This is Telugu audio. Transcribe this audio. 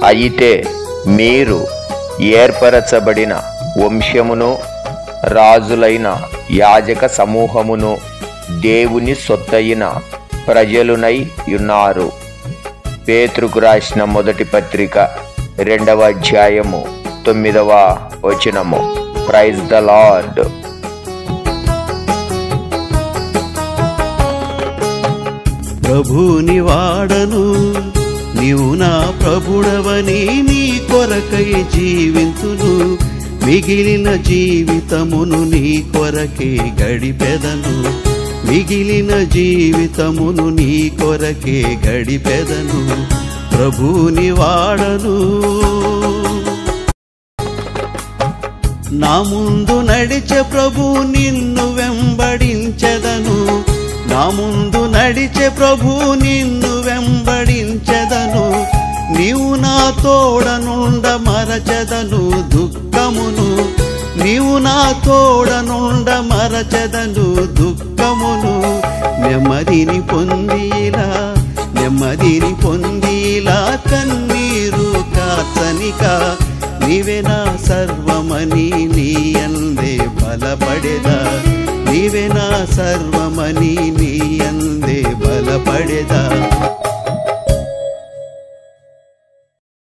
అయితే మీరు ఏర్పరచబడిన వంశమును, రాజులైన యాజక సమూహమును, దేవుని సొత్తయిన ప్రజలునై ఉన్నారు. పేతురుకు రాసిన మొదటి పత్రిక 2వ అధ్యాయము 9వ వచనము. Praise the lord. ప్రభుని వాడను, నీవు నా ప్రభుడవని నీ కొరకై జీవింతును. మిగిలిన జీవితమును నీ కొరకే గడిపెదను. మిగిలిన జీవితమును నీ కొరకే గడిపెదను. ప్రభుని వాడను. నా ముందు నడిచే ప్రభు నిన్ను వెంబడించెదను. నా ముందు నడిచే ప్రభు నిన్ను వెంబడించెదను. నీవు నా తోడనుండ మరచెదను దుఃఖమును. నీవు నా తోడనుండ మరచెదను దుఃఖమును. నెమ్మదిని పొందిలా, నెమ్మదిని పొందిలా కన్నీరు కార్చనిక. నీవే నా సర్వమని నీ అందే బలపడెదా. నీవే నా సర్వమని నీ అందే బలపడెదా.